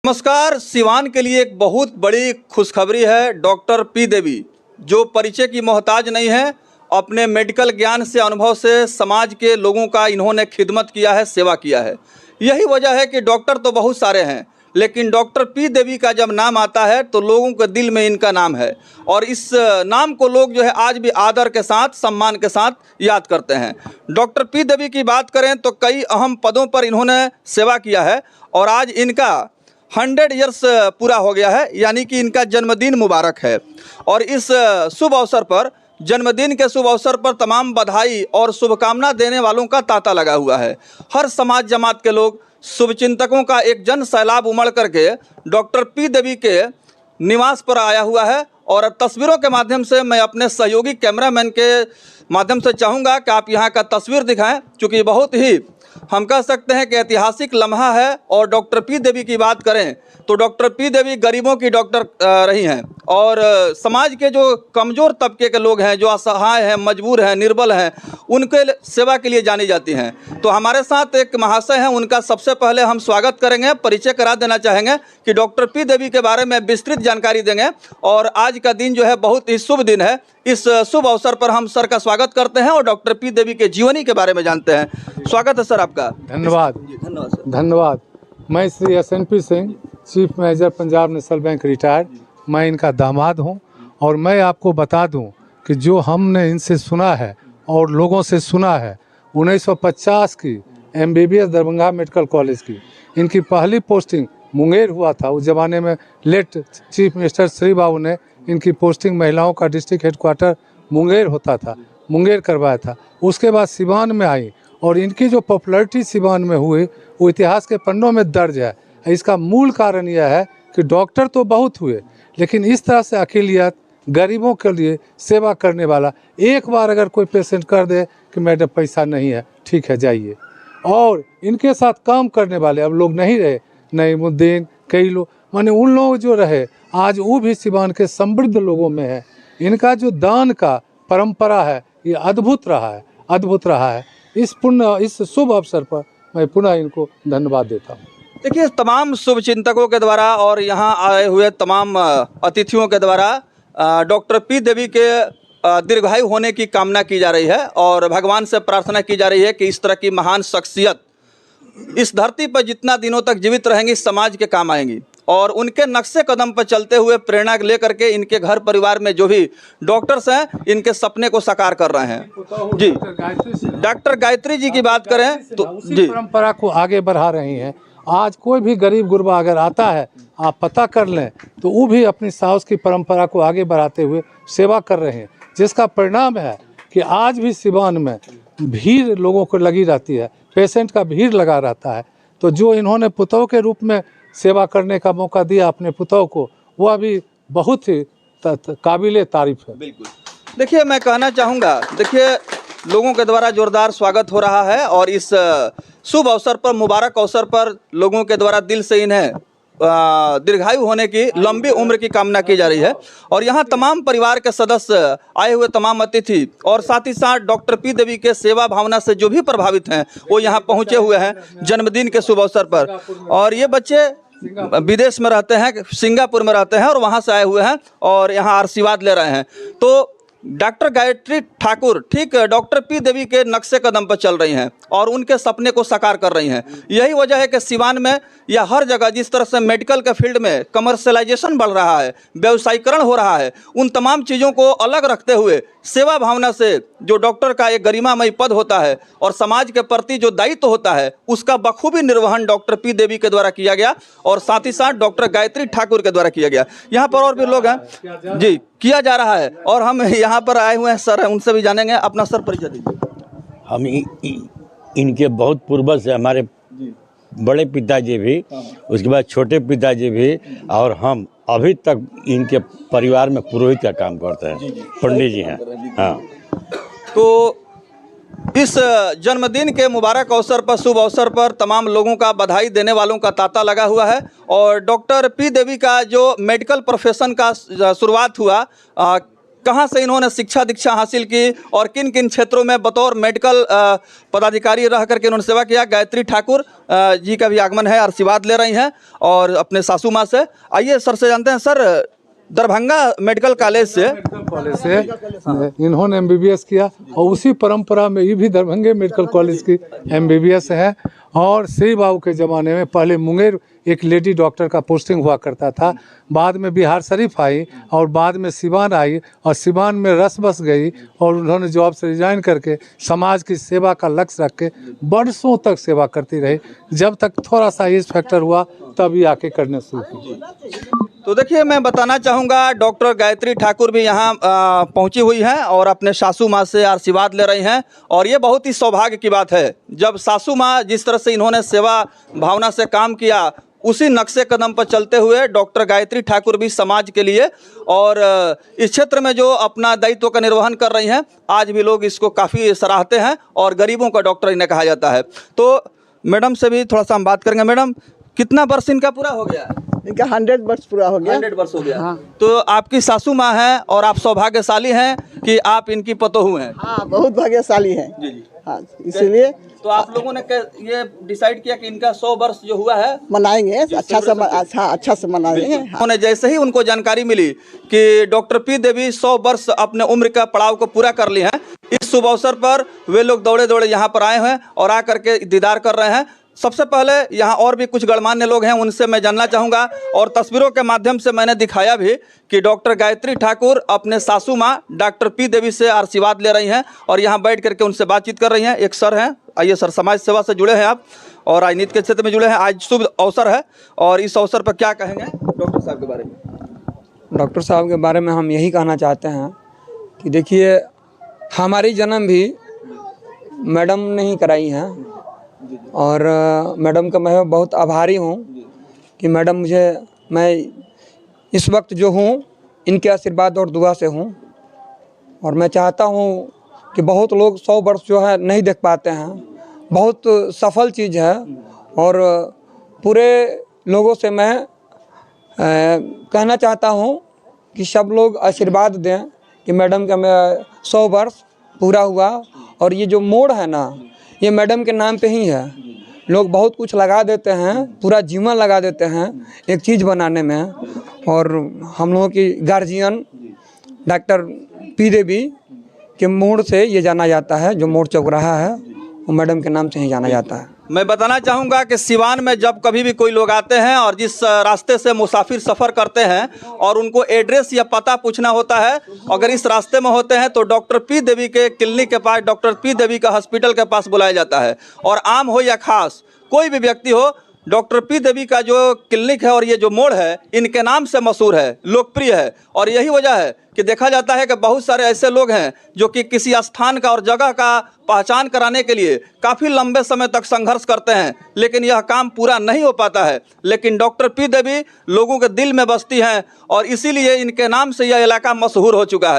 नमस्कार। सिवान के लिए एक बहुत बड़ी खुशखबरी है। डॉक्टर पी देवी जो परिचय की मोहताज नहीं है, अपने मेडिकल ज्ञान से, अनुभव से समाज के लोगों का इन्होंने खिदमत किया है, सेवा किया है। यही वजह है कि डॉक्टर तो बहुत सारे हैं, लेकिन डॉक्टर पी देवी का जब नाम आता है तो लोगों के दिल में इनका नाम है और इस नाम को लोग जो है आज भी आदर के साथ, सम्मान के साथ याद करते हैं। डॉक्टर पी देवी की बात करें तो कई अहम पदों पर इन्होंने सेवा किया है और आज इनका 100 ईयर्स पूरा हो गया है, यानी कि इनका जन्मदिन मुबारक है। और इस शुभ अवसर पर, जन्मदिन के शुभ अवसर पर तमाम बधाई और शुभकामना देने वालों का तांता लगा हुआ है। हर समाज जमात के लोग, शुभचिंतकों का एक जन सैलाब उमड़ करके डॉक्टर पी देवी के निवास पर आया हुआ है। और तस्वीरों के माध्यम से मैं अपने सहयोगी कैमरामैन के माध्यम से चाहूँगा कि आप यहाँ का तस्वीर दिखाएं, क्योंकि बहुत ही हम कह सकते हैं कि ऐतिहासिक लम्हा है। और डॉक्टर पी देवी की बात करें तो डॉक्टर पी देवी गरीबों की डॉक्टर रही हैं और समाज के जो कमज़ोर तबके के लोग हैं, जो असहाय हैं, मजबूर हैं, निर्बल हैं, उनके सेवा के लिए जानी जाती हैं। तो हमारे साथ एक महाशय हैं, उनका सबसे पहले हम स्वागत करेंगे, परिचय करा देना चाहेंगे कि डॉक्टर पी देवी के बारे में विस्तृत जानकारी देंगे। और आज का दिन जो है बहुत ही शुभ दिन है। इस शुभ अवसर पर हम सर का स्वागत करते हैं और डॉक्टर पी देवी के जीवनी के बारे में जानते हैं। स्वागत है सर आपका। धन्यवाद। धन्यवाद सर। धन्यवाद। मैं Shri SNP Singh, chief manager Punjab national bank retired, मैं इनका दामाद हूं। और मैं आपको बता दूं कि जो हमने इनसे सुना है और लोगों से सुना है, 1950 की MBBS दरभंगा मेडिकल कॉलेज की इनकी पहली पोस्टिंग मुंगेर हुआ था। उस ज़माने में लेट चीफ मिनिस्टर श्री बाबू ने इनकी पोस्टिंग महिलाओं का डिस्ट्रिक्ट हेडक्वार्टर मुंगेर होता था, मुंगेर करवाया था। उसके बाद सिवान में आई और इनकी जो पॉपुलैरिटी सिवान में हुई वो इतिहास के पन्नों में दर्ज है। इसका मूल कारण यह है कि डॉक्टर तो बहुत हुए, लेकिन इस तरह से अकेलियत, गरीबों के लिए सेवा करने वाला, एक बार अगर कोई पेशेंट कर दे कि मैडम पैसा नहीं है, ठीक है जाइए, और इनके साथ काम करने वाले अब लोग नहीं रहे, नईमुद्दीन, कई लोग, माने उन लोग जो रहे आज वो भी सिवान के समृद्ध लोगों में है। इनका जो दान का परंपरा है ये अद्भुत रहा है, अद्भुत रहा है। इस शुभ अवसर पर मैं पुनः इनको धन्यवाद देता हूँ। देखिए, तमाम शुभचिंतकों के द्वारा और यहाँ आए हुए तमाम अतिथियों के द्वारा डॉक्टर पी देवी के दीर्घायु होने की कामना की जा रही है और भगवान से प्रार्थना की जा रही है कि इस तरह की महान शख्सियत इस धरती पर जितना दिनों तक जीवित रहेंगी, समाज के काम आएंगी। और उनके नक्शे कदम पर चलते हुए प्रेरणा लेकर के इनके घर परिवार में जो भी डॉक्टर्स हैं, इनके सपने को साकार कर रहे हैं। जी, डॉक्टर गायत्री जी की बात करें तो जी, परंपरा को आगे बढ़ा रही हैं। आज कोई भी गरीब गुरबा अगर आता है, आप पता कर लें तो वो भी अपनी साउस की परंपरा को आगे बढ़ाते हुए सेवा कर रहे हैं, जिसका परिणाम है कि आज भी सिवान में भीड़ लोगों को लगी रहती है, पेशेंट का भीड़ लगा रहता है। तो जो इन्होंने पुतों के रूप में सेवा करने का मौका दिया अपने पुतों को, वो अभी बहुत ही काबिले तारीफ है। बिल्कुल। देखिए, मैं कहना चाहूँगा, देखिए लोगों के द्वारा जोरदार स्वागत हो रहा है और इस शुभ अवसर पर, मुबारक अवसर पर लोगों के द्वारा दिल से इन्हें दीर्घायु होने की, लंबी उम्र की कामना की जा रही है। और यहाँ तमाम परिवार के सदस्य, आए हुए तमाम अतिथि और साथ ही साथ डॉक्टर पी देवी के सेवा भावना से जो भी प्रभावित हैं वो यहाँ पहुँचे हुए हैं जन्मदिन के शुभ अवसर पर। और ये बच्चे विदेश में रहते हैं, सिंगापुर में रहते हैं और वहाँ से आए हुए हैं और यहाँ आशीर्वाद ले रहे हैं। तो डॉक्टर गायत्री ठाकुर ठीक डॉक्टर पी देवी के नक्शे कदम पर चल रही हैं और उनके सपने को साकार कर रही हैं। यही वजह है कि सिवान में या हर जगह जिस तरह से मेडिकल के फील्ड में कमर्शलाइजेशन बढ़ रहा है, व्यवसायीकरण हो रहा है, उन तमाम चीज़ों को अलग रखते हुए सेवा भावना से जो डॉक्टर का एक गरिमामयी पद होता है और समाज के प्रति जो दायित्व होता है, उसका बखूबी निर्वहन डॉक्टर पी देवी के द्वारा किया गया और साथ ही साथ डॉक्टर गायत्री ठाकुर के द्वारा किया गया। यहाँ पर और भी लोग हैं जी, किया जा रहा है और हम यहाँ पर आए हुए हैं सर, उनसे भी जानेंगे। अपना सर परिचय दीजिए। हम इनके बहुत पूर्वज से, हमारे बड़े पिताजी भी, उसके बाद छोटे पिताजी भी, और हम अभी तक इनके परिवार में पुरोहित का काम करते हैं, पंडित जी हैं। हाँ, तो इस जन्मदिन के मुबारक अवसर पर, शुभ अवसर पर तमाम लोगों का बधाई देने वालों का तांता लगा हुआ है। और डॉक्टर पी देवी का जो मेडिकल प्रोफेशन का शुरुआत हुआ कहाँ से इन्होंने शिक्षा दीक्षा हासिल की और किन किन क्षेत्रों में बतौर मेडिकल पदाधिकारी रह करके इन्होंने सेवा किया। गायत्री ठाकुर जी का भी आगमन है, आशीर्वाद ले रही हैं और अपने सासू माँ से। आइए सर से जानते हैं। सर, दरभंगा मेडिकल कॉलेज से इन्होंने एमबीबीएस किया और उसी परंपरा में ये भी दरभंगा मेडिकल कॉलेज की एमबीबीएस है। और श्री बाबू के ज़माने में पहले मुंगेर एक लेडी डॉक्टर का पोस्टिंग हुआ करता था, बाद में बिहार शरीफ आई और बाद में सिवान आई और सिवान में रस बस गई और उन्होंने जॉब से रिजाइन करके समाज की सेवा का लक्ष्य रख के बरसों तक सेवा करती रही। जब तक थोड़ा सा एज फैक्टर हुआ तभी आके करने शुरू की। तो देखिए, मैं बताना चाहूँगा डॉक्टर गायत्री ठाकुर भी यहाँ पहुँची हुई हैं और अपने सासू माँ से आशीर्वाद ले रही हैं। और ये बहुत ही सौभाग्य की बात है, जब सासू माँ जिस तरह से इन्होंने सेवा भावना से काम किया, उसी नक्शे कदम पर चलते हुए डॉक्टर गायत्री ठाकुर भी समाज के लिए और इस क्षेत्र में जो अपना दायित्व का निर्वहन कर रही हैं, आज भी लोग इसको काफ़ी सराहते हैं और गरीबों का डॉक्टर इन्हें कहा जाता है। तो मैडम से भी थोड़ा सा हम बात करेंगे। मैडम, कितना वर्ष इनका पूरा हो गया? इनका 100 वर्ष पूरा हो गया। 100 वर्ष हो गया। हाँ। तो आपकी सासू माँ हैं और आप सौभाग्यशाली हैं कि आप इनकी पतोहू हैं। हाँ, बहुत भाग्यशाली है। जी जी। हाँ, इसीलिए तो आप लोगों ने ये डिसाइड किया कि इनका 100 वर्ष जो हुआ है मनाएंगे, अच्छा से मनाएंगे। हाँ। उन्होंने जैसे ही उनको जानकारी मिली कि डॉक्टर पी देवी 100 वर्ष अपने उम्र का पड़ाव को पूरा कर ली हैं, इस शुभ अवसर पर वे लोग दौड़े दौड़े यहाँ पर आए हैं और आ करके दीदार कर रहे हैं। सबसे पहले यहाँ और भी कुछ गणमान्य लोग हैं, उनसे मैं जानना चाहूँगा और तस्वीरों के माध्यम से मैंने दिखाया भी कि डॉक्टर गायत्री ठाकुर अपने सासू माँ डॉक्टर पी देवी से आशीर्वाद ले रही हैं और यहाँ बैठ करके उनसे बातचीत कर रही हैं। एक सर हैं, आइए सर, समाज सेवा से जुड़े हैं आप और राजनीति के क्षेत्र में जुड़े हैं। आज शुभ अवसर है और इस अवसर पर क्या कहेंगे डॉक्टर साहब के बारे में? डॉक्टर साहब के बारे में हम यही कहना चाहते हैं कि देखिए, हमारी जन्म भी मैडम ने ही कराई हैं और मैडम का मैं बहुत आभारी हूँ कि मैडम मैं इस वक्त जो हूँ इनके आशीर्वाद और दुआ से हूँ। और मैं चाहता हूँ कि बहुत लोग 100 वर्ष जो है नहीं देख पाते हैं, बहुत सफल चीज़ है और पूरे लोगों से मैं कहना चाहता हूँ कि सब लोग आशीर्वाद दें कि मैडम का 100 वर्ष पूरा हुआ। और ये जो मोड़ है ना, ये मैडम के नाम पे ही है। लोग बहुत कुछ लगा देते हैं, पूरा जीवन लगा देते हैं एक चीज़ बनाने में। और हम लोगों की गार्जियन डॉक्टर पी देवी के मोड़ से ये जाना जाता है, जो मोड़ चौराहा है वो मैडम के नाम से ही जाना जाता है। मैं बताना चाहूँगा कि सिवान में जब कभी भी कोई लोग आते हैं और जिस रास्ते से मुसाफिर सफ़र करते हैं और उनको एड्रेस या पता पूछना होता है, अगर इस रास्ते में होते हैं तो डॉक्टर पी देवी के क्लिनिक के पास, डॉक्टर पी देवी का हॉस्पिटल के पास बुलाया जाता है। और आम हो या खास, कोई भी व्यक्ति हो, डॉक्टर पी देवी का जो क्लिनिक है और ये जो मोड़ है इनके नाम से मशहूर है, लोकप्रिय है। और यही वजह है कि देखा जाता है कि बहुत सारे ऐसे लोग हैं जो कि किसी स्थान का और जगह का पहचान कराने के लिए काफ़ी लंबे समय तक संघर्ष करते हैं, लेकिन यह काम पूरा नहीं हो पाता है। लेकिन डॉक्टर पी देवी लोगों के दिल में बसती हैं और इसीलिए इनके नाम से यह इलाका मशहूर हो चुका है।